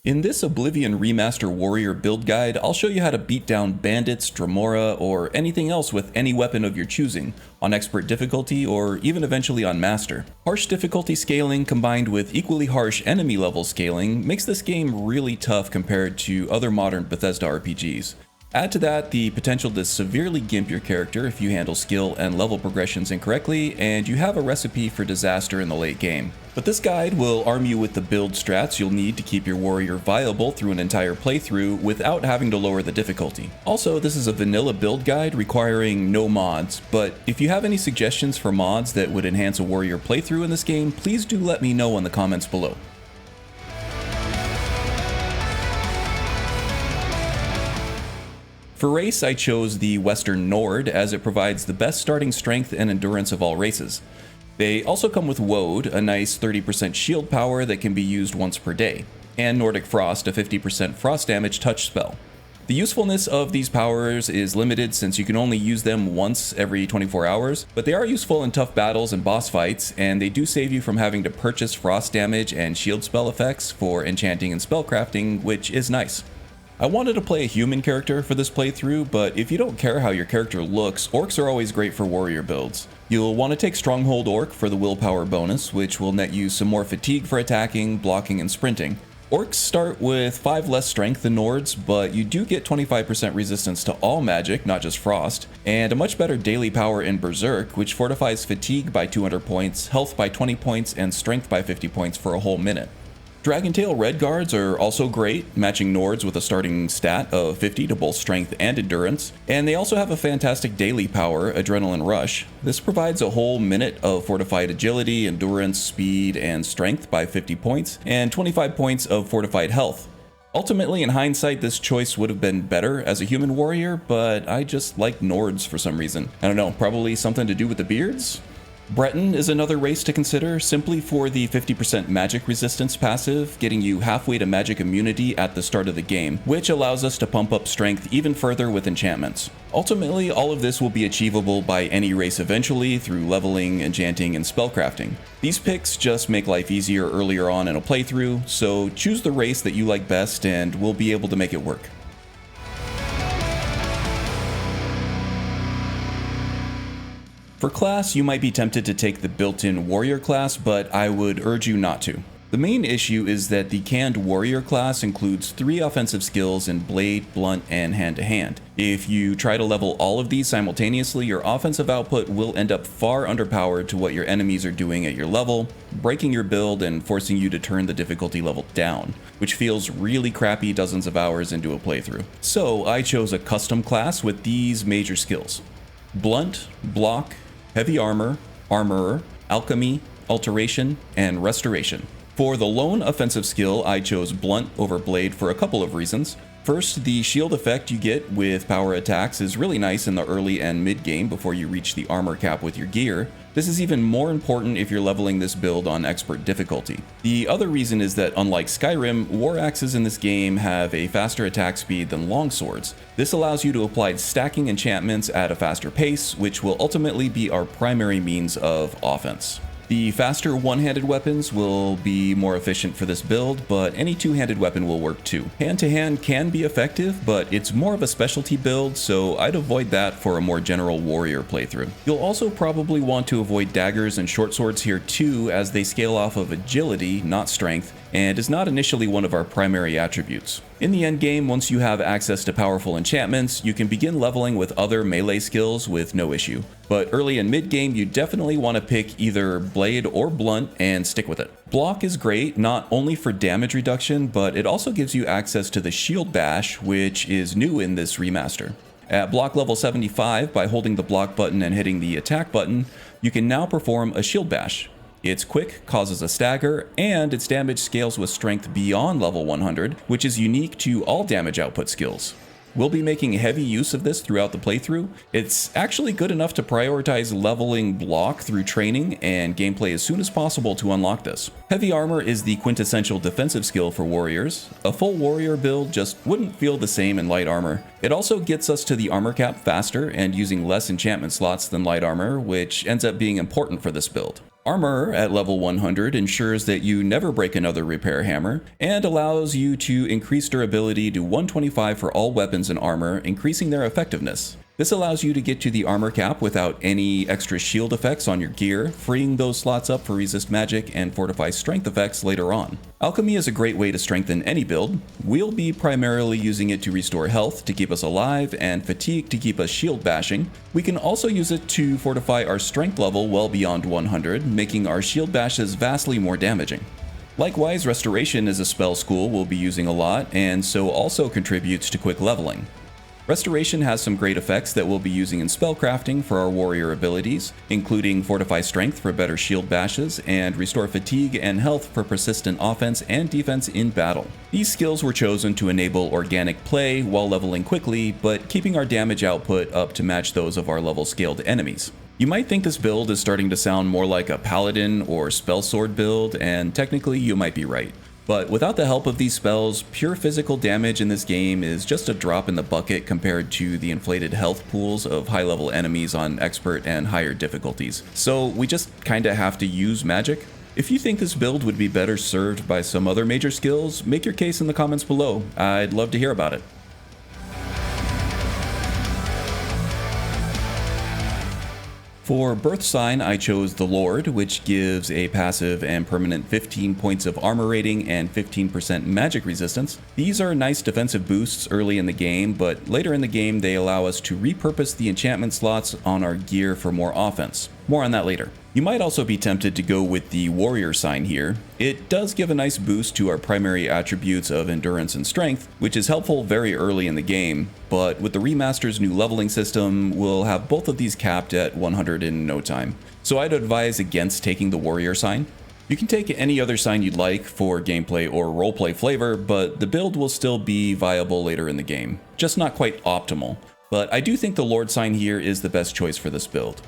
In this Oblivion Remaster Warrior build guide, I'll show you how to beat down bandits, dremora, or anything else with any weapon of your choosing, on expert difficulty or even eventually on master. Harsh difficulty scaling combined with equally harsh enemy level scaling makes this game really tough compared to other modern Bethesda RPGs. Add to that the potential to severely gimp your character if you handle skill and level progressions incorrectly, and you have a recipe for disaster in the late game. But this guide will arm you with the build strats you'll need to keep your warrior viable through an entire playthrough without having to lower the difficulty. Also, this is a vanilla build guide requiring no mods, but if you have any suggestions for mods that would enhance a warrior playthrough in this game, please do let me know in the comments below. For race, I chose the Western Nord as it provides the best starting strength and endurance of all races. They also come with Woad, a nice 30% shield power that can be used once per day, and Nordic Frost, a 50% frost damage touch spell. The usefulness of these powers is limited since you can only use them once every 24 hours, but they are useful in tough battles and boss fights, and they do save you from having to purchase frost damage and shield spell effects for enchanting and spellcrafting, which is nice. I wanted to play a human character for this playthrough, but if you don't care how your character looks, orcs are always great for warrior builds. You'll want to take Stronghold Orc for the willpower bonus, which will net you some more fatigue for attacking, blocking, and sprinting. Orcs start with 5 less strength than Nords, but you do get 25% resistance to all magic, not just frost, and a much better daily power in Berserk, which fortifies fatigue by 200 points, health by 20 points, and strength by 50 points for a whole minute. Dragontail Red Guards are also great, matching Nords with a starting stat of 50 to both strength and endurance, and they also have a fantastic daily power, Adrenaline Rush. This provides a whole minute of fortified agility, endurance, speed, and strength by 50 points, and 25 points of fortified health. Ultimately, in hindsight, this choice would have been better as a human warrior, but I just like Nords for some reason. I don't know, probably something to do with the beards? Breton is another race to consider, simply for the 50% magic resistance passive, getting you halfway to magic immunity at the start of the game, which allows us to pump up strength even further with enchantments. Ultimately, all of this will be achievable by any race eventually through leveling, enchanting, and spellcrafting. These picks just make life easier earlier on in a playthrough, so choose the race that you like best and we'll be able to make it work. For class, you might be tempted to take the built-in warrior class, but I would urge you not to. The main issue is that the canned warrior class includes 3 offensive skills in blade, blunt, and hand-to-hand. If you try to level all of these simultaneously, your offensive output will end up far underpowered to what your enemies are doing at your level, breaking your build and forcing you to turn the difficulty level down, which feels really crappy dozens of hours into a playthrough. So I chose a custom class with these major skills: Blunt, Block, Heavy Armor, Armorer, Alchemy, Alteration, and Restoration. For the lone offensive skill, I chose Blunt over Blade for a couple of reasons. First, the shield effect you get with power attacks is really nice in the early and mid game before you reach the armor cap with your gear. This is even more important if you're leveling this build on expert difficulty. The other reason is that unlike Skyrim, war axes in this game have a faster attack speed than longswords. This allows you to apply stacking enchantments at a faster pace, which will ultimately be our primary means of offense. The faster one-handed weapons will be more efficient for this build, but any two-handed weapon will work too. Hand-to-hand can be effective, but it's more of a specialty build, so I'd avoid that for a more general warrior playthrough. You'll also probably want to avoid daggers and short swords here too, as they scale off of agility, not strength, and is not initially one of our primary attributes. In the endgame, once you have access to powerful enchantments, you can begin leveling with other melee skills with no issue. But early and mid-game, you definitely want to pick either Blade or Blunt and stick with it. Block is great, not only for damage reduction, but it also gives you access to the Shield Bash, which is new in this remaster. At block level 75, by holding the block button and hitting the attack button, you can now perform a Shield Bash. It's quick, causes a stagger, and its damage scales with strength beyond level 100, which is unique to all damage output skills. We'll be making heavy use of this throughout the playthrough. It's actually good enough to prioritize leveling Block through training and gameplay as soon as possible to unlock this. Heavy Armor is the quintessential defensive skill for warriors. A full warrior build just wouldn't feel the same in light armor. It also gets us to the armor cap faster and using less enchantment slots than light armor, which ends up being important for this build. Armor at level 100 ensures that you never break another repair hammer, and allows you to increase durability to 125 for all weapons and armor, increasing their effectiveness. This allows you to get to the armor cap without any extra shield effects on your gear, freeing those slots up for resist magic and fortify strength effects later on. Alchemy is a great way to strengthen any build. We'll be primarily using it to restore health to keep us alive, and fatigue to keep us shield bashing. We can also use it to fortify our strength level well beyond 100, making our shield bashes vastly more damaging. Likewise, Restoration is a spell school we'll be using a lot, and so also contributes to quick leveling. Restoration has some great effects that we'll be using in spellcrafting for our warrior abilities, including Fortify Strength for better shield bashes, and Restore Fatigue and Health for persistent offense and defense in battle. These skills were chosen to enable organic play while leveling quickly, but keeping our damage output up to match those of our level scaled enemies. You might think this build is starting to sound more like a paladin or spell sword build, and technically you might be right. But without the help of these spells, pure physical damage in this game is just a drop in the bucket compared to the inflated health pools of high-level enemies on expert and higher difficulties. So we just kinda have to use magic. If you think this build would be better served by some other major skills, make your case in the comments below. I'd love to hear about it. For Birthsign, I chose the Lord, which gives a passive and permanent 15 points of armor rating and 15% magic resistance. These are nice defensive boosts early in the game, but later in the game they allow us to repurpose the enchantment slots on our gear for more offense. More on that later. You might also be tempted to go with the Warrior sign here. It does give a nice boost to our primary attributes of endurance and strength, which is helpful very early in the game, but with the remaster's new leveling system, we'll have both of these capped at 100 in no time. So I'd advise against taking the Warrior sign. You can take any other sign you'd like for gameplay or roleplay flavor, but the build will still be viable later in the game. Just not quite optimal. But I do think the Lord sign here is the best choice for this build.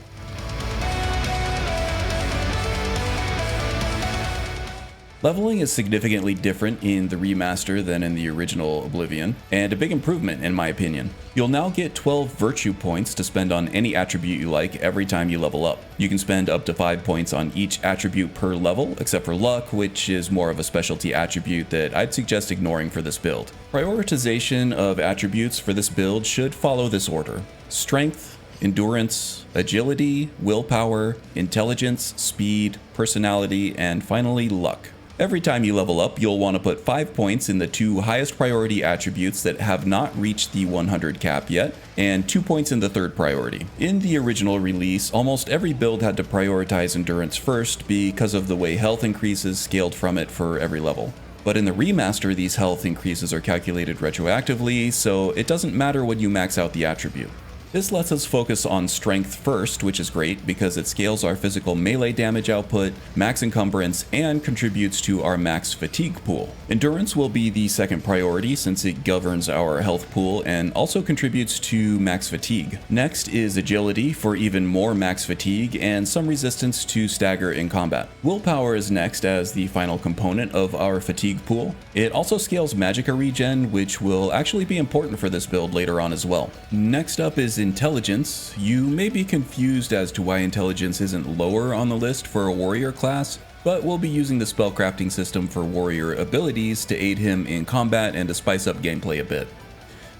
Leveling is significantly different in the remaster than in the original Oblivion, and a big improvement in my opinion. You'll now get 12 virtue points to spend on any attribute you like every time you level up. You can spend up to 5 points on each attribute per level, except for luck, which is more of a specialty attribute that I'd suggest ignoring for this build. Prioritization of attributes for this build should follow this order: strength, endurance, agility, willpower, intelligence, speed, personality, and finally luck. Every time you level up, you'll want to put 5 points in the 2 highest priority attributes that have not reached the 100 cap yet, and 2 points in the 3rd priority. In the original release, almost every build had to prioritize endurance first because of the way health increases scaled from it for every level. But in the remaster, these health increases are calculated retroactively, so it doesn't matter when you max out the attribute. This lets us focus on strength first, which is great because it scales our physical melee damage output, max encumbrance, and contributes to our max fatigue pool. Endurance will be the 2nd priority since it governs our health pool and also contributes to max fatigue. Next is agility for even more max fatigue and some resistance to stagger in combat. Willpower is next as the final component of our fatigue pool. It also scales magicka regen, which will actually be important for this build later on as well. Next up is intelligence. You may be confused as to why intelligence isn't lower on the list for a warrior class, but we'll be using the spellcrafting system for warrior abilities to aid him in combat and to spice up gameplay a bit.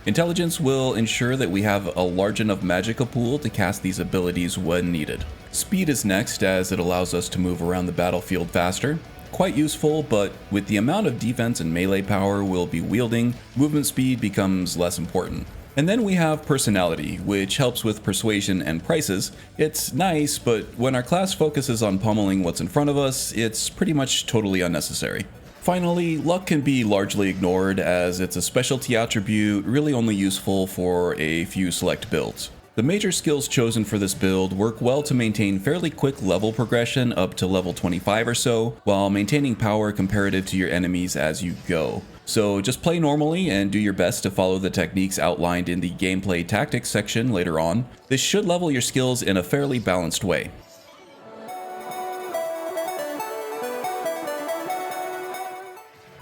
Intelligence will ensure that we have a large enough magicka pool to cast these abilities when needed. Speed is next as it allows us to move around the battlefield faster. Quite useful, but with the amount of defense and melee power we'll be wielding, movement speed becomes less important. And then we have personality, which helps with persuasion and prices. It's nice, but when our class focuses on pummeling what's in front of us, it's pretty much totally unnecessary. Finally, luck can be largely ignored as it's a specialty attribute really only useful for a few select builds. The major skills chosen for this build work well to maintain fairly quick level progression up to level 25 or so, while maintaining power comparative to your enemies as you go. So just play normally and do your best to follow the techniques outlined in the gameplay tactics section later on. This should level your skills in a fairly balanced way.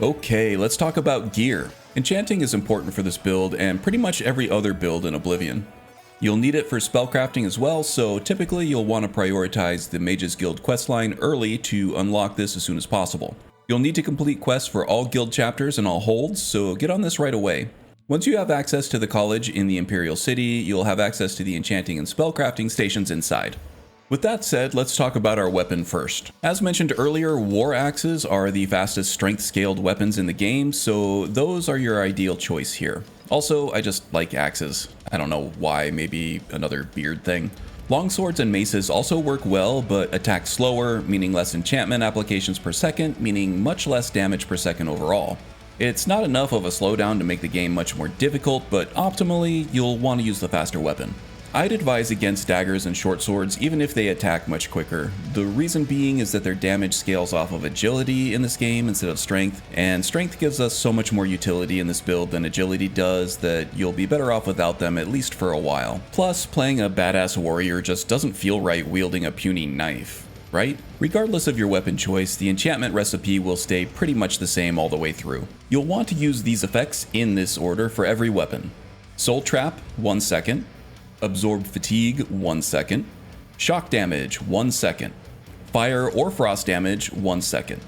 Okay, let's talk about gear. Enchanting is important for this build and pretty much every other build in Oblivion. You'll need it for spellcrafting as well, so typically you'll want to prioritize the Mages Guild questline early to unlock this as soon as possible. You'll need to complete quests for all guild chapters and all holds, so get on this right away. Once you have access to the college in the Imperial City, you'll have access to the enchanting and spellcrafting stations inside. With that said, let's talk about our weapon first. As mentioned earlier, war axes are the fastest strength scaled weapons in the game, so those are your ideal choice here. Also, I just like axes. I don't know why, maybe another beard thing. Longswords and maces also work well, but attack slower, meaning less enchantment applications per second, meaning much less damage per second overall. It's not enough of a slowdown to make the game much more difficult, but optimally, you'll want to use the faster weapon. I'd advise against daggers and short swords even if they attack much quicker. The reason being is that their damage scales off of agility in this game instead of strength, and strength gives us so much more utility in this build than agility does that you'll be better off without them at least for a while. Plus, playing a badass warrior just doesn't feel right wielding a puny knife, right? Regardless of your weapon choice, the enchantment recipe will stay pretty much the same all the way through. You'll want to use these effects in this order for every weapon. Soul Trap, 1 second. Absorb Fatigue, 1 second. Shock damage, 1 second. Fire or frost damage, 1 second.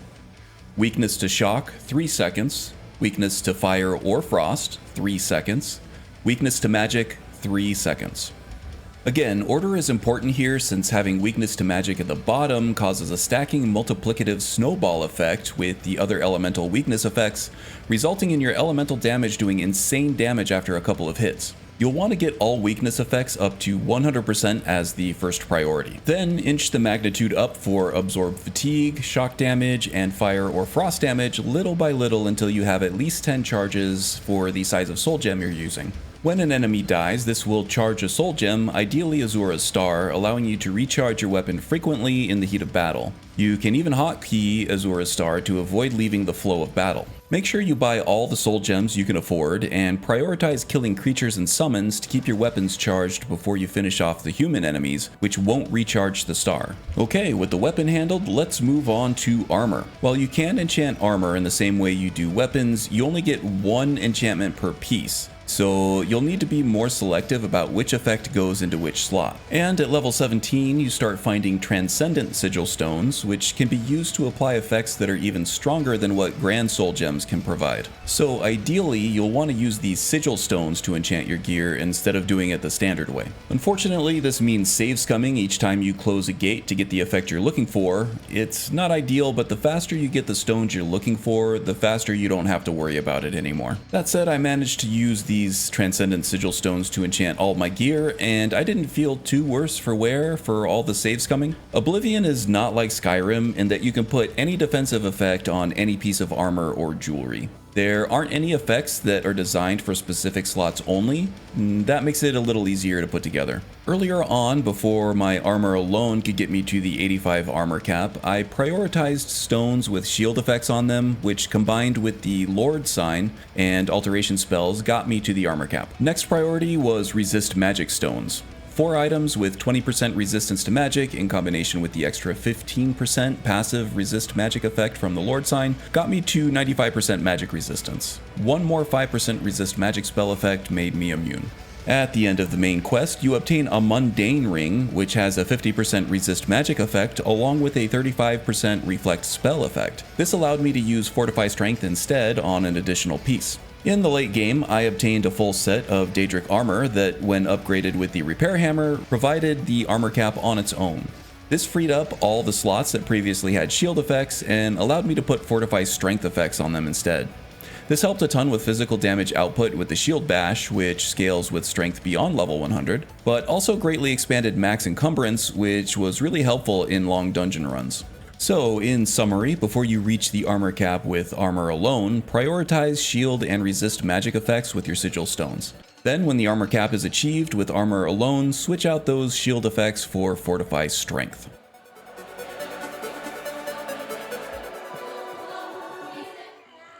Weakness to shock, 3 seconds. Weakness to fire or frost, 3 seconds. Weakness to magic, 3 seconds. Again, order is important here since having weakness to magic at the bottom causes a stacking multiplicative snowball effect with the other elemental weakness effects, resulting in your elemental damage doing insane damage after a couple of hits. You'll want to get all weakness effects up to 100% as the first priority. Then inch the magnitude up for absorb fatigue, shock damage, and fire or frost damage little by little until you have at least 10 charges for the size of soul gem you're using. When an enemy dies, this will charge a soul gem, ideally Azura's Star, allowing you to recharge your weapon frequently in the heat of battle. You can even hotkey Azura's Star to avoid leaving the flow of battle. Make sure you buy all the soul gems you can afford, and prioritize killing creatures and summons to keep your weapons charged before you finish off the human enemies, which won't recharge the star. Okay, with the weapon handled, let's move on to armor. While you can enchant armor in the same way you do weapons, you only get 1 enchantment per piece. So you'll need to be more selective about which effect goes into which slot. And at level 17, you start finding Transcendent Sigil Stones, which can be used to apply effects that are even stronger than what Grand Soul Gems can provide. So ideally, you'll want to use these Sigil Stones to enchant your gear instead of doing it the standard way. Unfortunately, this means saves coming each time you close a gate to get the effect you're looking for. It's not ideal, but the faster you get the stones you're looking for, the faster you don't have to worry about it anymore. That said, I managed to use these Transcendent Sigil Stones to enchant all my gear, and I didn't feel too worse for wear for all the saves coming. Oblivion is not like Skyrim in that you can put any defensive effect on any piece of armor or jewelry. There aren't any effects that are designed for specific slots only. That makes it a little easier to put together. Earlier on, before my armor alone could get me to the 85 armor cap, I prioritized stones with shield effects on them, which combined with the Lord sign and alteration spells got me to the armor cap. Next priority was resist magic stones. 4 items with 20% resistance to magic in combination with the extra 15% passive resist magic effect from the Lord sign got me to 95% magic resistance. 1 more 5% resist magic spell effect made me immune. At the end of the main quest, you obtain a mundane ring, which has a 50% resist magic effect along with a 35% reflect spell effect. This allowed me to use Fortify Strength instead on an additional piece. In the late game, I obtained a full set of Daedric armor that, when upgraded with the repair hammer, provided the armor cap on its own. This freed up all the slots that previously had shield effects and allowed me to put Fortify Strength effects on them instead. This helped a ton with physical damage output with the Shield Bash, which scales with strength beyond level 100, but also greatly expanded max encumbrance, which was really helpful in long dungeon runs. So, in summary, before you reach the armor cap with armor alone, prioritize shield and resist magic effects with your sigil stones. Then, when the armor cap is achieved with armor alone, switch out those shield effects for Fortify Strength.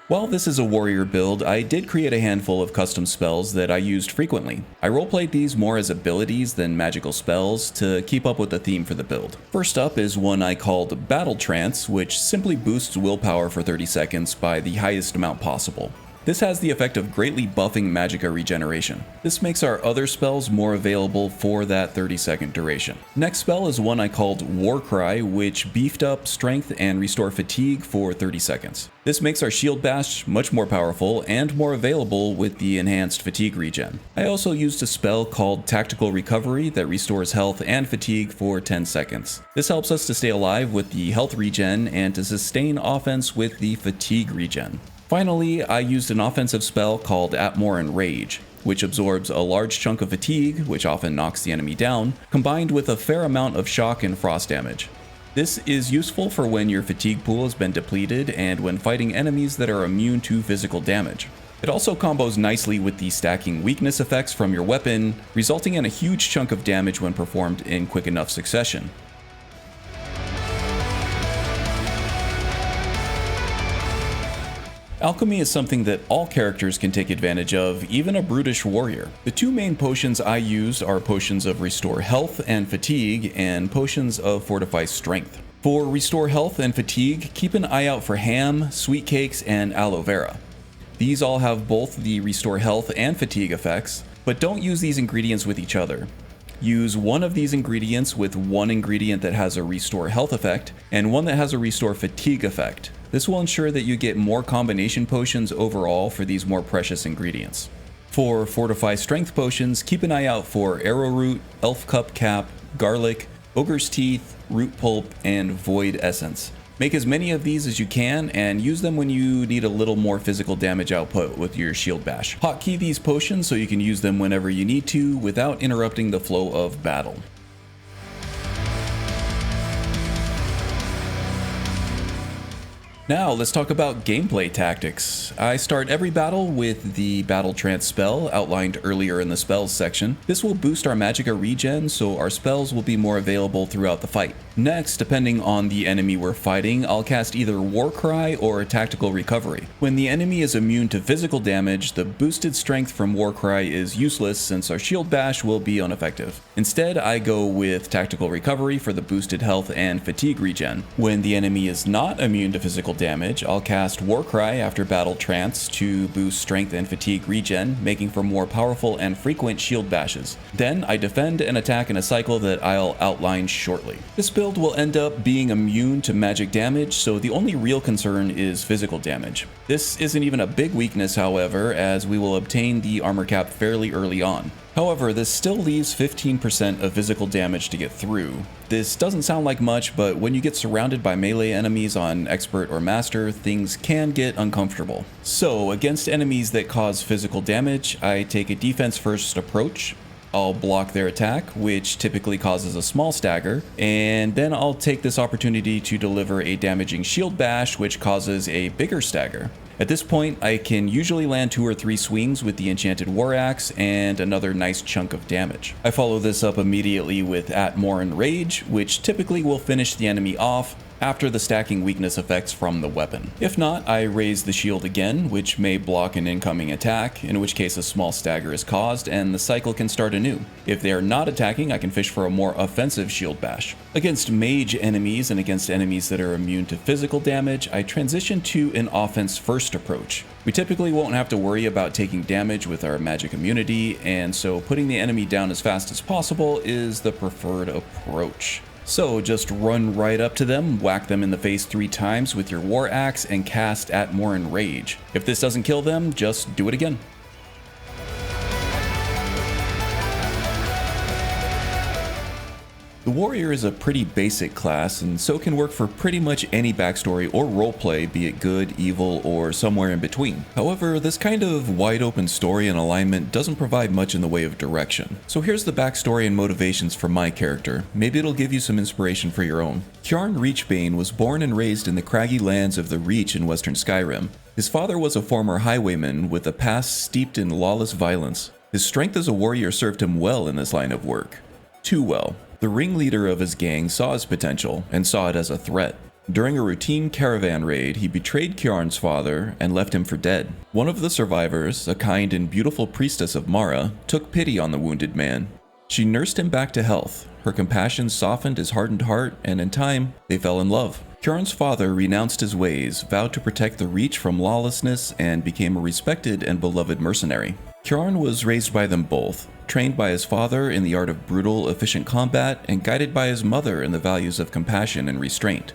While this is a warrior build, I did create a handful of custom spells that I used frequently. I roleplayed these more as abilities than magical spells to keep up with the theme for the build. First up is one I called Battle Trance, which simply boosts willpower for 30 seconds by the highest amount possible. This has the effect of greatly buffing magicka regeneration. This makes our other spells more available for that 30-second duration. Next spell is one I called Warcry, which beefed up strength and restore fatigue for 30 seconds. This makes our shield bash much more powerful and more available with the enhanced fatigue regen. I also used a spell called Tactical Recovery that restores health and fatigue for 10 seconds. This helps us to stay alive with the health regen and to sustain offense with the fatigue regen. Finally, I used an offensive spell called Atmoran Rage, which absorbs a large chunk of fatigue, which often knocks the enemy down, combined with a fair amount of shock and frost damage. This is useful for when your fatigue pool has been depleted and when fighting enemies that are immune to physical damage. It also combos nicely with the stacking weakness effects from your weapon, resulting in a huge chunk of damage when performed in quick enough succession. Alchemy is something that all characters can take advantage of, even a brutish warrior. The two main potions I use are potions of Restore Health and Fatigue, and potions of Fortify Strength. For Restore Health and Fatigue, keep an eye out for ham, sweet cakes, and aloe vera. These all have both the Restore Health and Fatigue effects, but don't use these ingredients with each other. Use one of these ingredients with one ingredient that has a Restore Health effect, and one that has a Restore Fatigue effect. This will ensure that you get more combination potions overall for these more precious ingredients. For Fortify Strength potions, keep an eye out for Arrowroot, Elf Cup Cap, Garlic, Ogre's Teeth, Root Pulp, and Void Essence. Make as many of these as you can and use them when you need a little more physical damage output with your shield bash. Hotkey these potions so you can use them whenever you need to without interrupting the flow of battle. Now let's talk about gameplay tactics. I start every battle with the Battle Trance spell outlined earlier in the spells section. This will boost our magicka regen, so our spells will be more available throughout the fight. Next, depending on the enemy we're fighting, I'll cast either Warcry or Tactical Recovery. When the enemy is immune to physical damage, the boosted strength from Warcry is useless since our shield bash will be ineffective. Instead, I go with Tactical Recovery for the boosted health and fatigue regen. When the enemy is not immune to physical damage, I'll cast Warcry after Battle Trance to boost strength and fatigue regen, making for more powerful and frequent shield bashes. Then I defend and attack in a cycle that I'll outline shortly. This build will end up being immune to magic damage, so the only real concern is physical damage. This isn't even a big weakness, however, as we will obtain the armor cap fairly early on. However, this still leaves 15% of physical damage to get through. This doesn't sound like much, but when you get surrounded by melee enemies on Expert or Master, things can get uncomfortable. So, against enemies that cause physical damage, I take a defense first approach. I'll block their attack, which typically causes a small stagger, and then I'll take this opportunity to deliver a damaging shield bash, which causes a bigger stagger. At this point, I can usually land 2 or 3 swings with the Enchanted War Axe and another nice chunk of damage. I follow this up immediately with Atmoran Rage, which typically will finish the enemy off after the stacking weakness effects from the weapon. If not, I raise the shield again, which may block an incoming attack, in which case a small stagger is caused and the cycle can start anew. If they are not attacking, I can fish for a more offensive shield bash. Against mage enemies and against enemies that are immune to physical damage, I transition to an offense first approach. We typically won't have to worry about taking damage with our magic immunity, and so putting the enemy down as fast as possible is the preferred approach. So just run right up to them, whack them in the face 3 times with your War Axe, and cast Atmoran Rage. If this doesn't kill them, just do it again. The Warrior is a pretty basic class, and so can work for pretty much any backstory or roleplay, be it good, evil, or somewhere in between. However, this kind of wide open story and alignment doesn't provide much in the way of direction. So here's the backstory and motivations for my character. Maybe it'll give you some inspiration for your own. Kjarn Reachbane was born and raised in the craggy lands of the Reach in western Skyrim. His father was a former highwayman with a past steeped in lawless violence. His strength as a warrior served him well in this line of work. Too well. The ringleader of his gang saw his potential and saw it as a threat. During a routine caravan raid, he betrayed Kjarn's father and left him for dead. One of the survivors, a kind and beautiful priestess of Mara, took pity on the wounded man. She nursed him back to health. Her compassion softened his hardened heart, and in time, they fell in love. Kjarn's father renounced his ways, vowed to protect the Reach from lawlessness, and became a respected and beloved mercenary. Kjarn was raised by them both, trained by his father in the art of brutal, efficient combat, and guided by his mother in the values of compassion and restraint.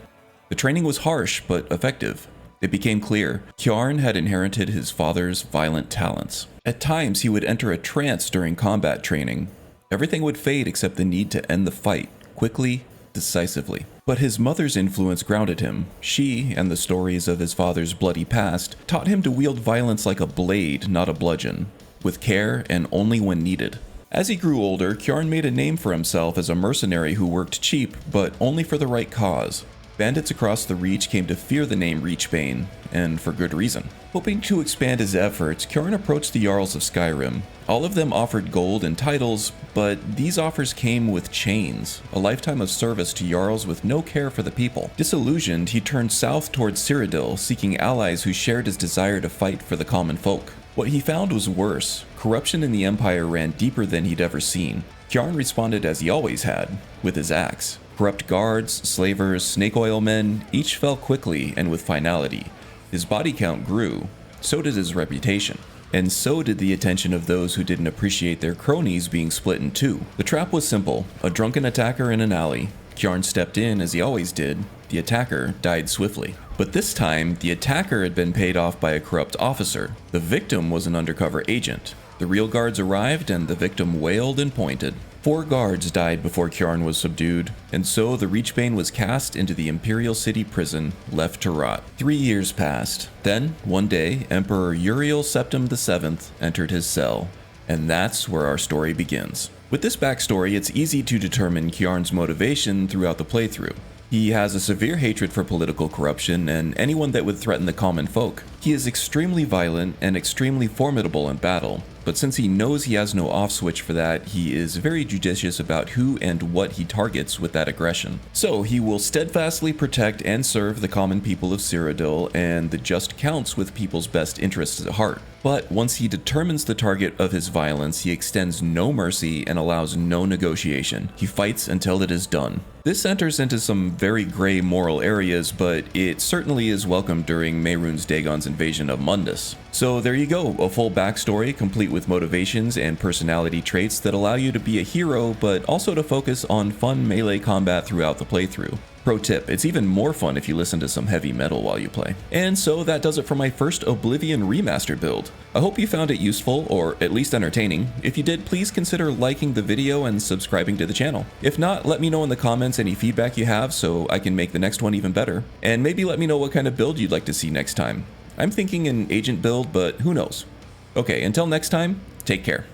The training was harsh, but effective. It became clear Kjarn had inherited his father's violent talents. At times, he would enter a trance during combat training. Everything would fade except the need to end the fight, quickly, decisively. But his mother's influence grounded him. She, and the stories of his father's bloody past, taught him to wield violence like a blade, not a bludgeon, with care and only when needed. As he grew older, Kjarn made a name for himself as a mercenary who worked cheap, but only for the right cause. Bandits across the Reach came to fear the name Reachbane, and for good reason. Hoping to expand his efforts, Kjarn approached the Jarls of Skyrim. All of them offered gold and titles, but these offers came with chains, a lifetime of service to Jarls with no care for the people. Disillusioned, he turned south towards Cyrodiil, seeking allies who shared his desire to fight for the common folk. What he found was worse. Corruption in the Empire ran deeper than he'd ever seen. Kjarn responded as he always had, with his axe. Corrupt guards, slavers, snake oil men, each fell quickly and with finality. His body count grew, so did his reputation. And so did the attention of those who didn't appreciate their cronies being split in two. The trap was simple, a drunken attacker in an alley. Kjarn stepped in as he always did. The attacker died swiftly. But this time, the attacker had been paid off by a corrupt officer. The victim was an undercover agent. The real guards arrived and the victim wailed and pointed. 4 guards died before Kjarn was subdued, and so the Reachbane was cast into the Imperial City prison, left to rot. 3 years passed. Then, one day, Emperor Uriel Septim VII entered his cell. And that's where our story begins. With this backstory, it's easy to determine Kjarn's motivation throughout the playthrough. He has a severe hatred for political corruption and anyone that would threaten the common folk. He is extremely violent and extremely formidable in battle, but since he knows he has no off switch for that, he is very judicious about who and what he targets with that aggression. So he will steadfastly protect and serve the common people of Cyrodiil and the just counts with people's best interests at heart. But once he determines the target of his violence, he extends no mercy and allows no negotiation. He fights until it is done. This enters into some very gray moral areas, but it certainly is welcome during Mehrunes Dagon's invasion of Mundus. So there you go, a full backstory complete with motivations and personality traits that allow you to be a hero, but also to focus on fun melee combat throughout the playthrough. Pro tip, it's even more fun if you listen to some heavy metal while you play. And so that does it for my first Oblivion Remaster build. I hope you found it useful, or at least entertaining. If you did, please consider liking the video and subscribing to the channel. If not, let me know in the comments any feedback you have so I can make the next one even better. And maybe let me know what kind of build you'd like to see next time. I'm thinking an agent build, but who knows? Okay, until next time, take care.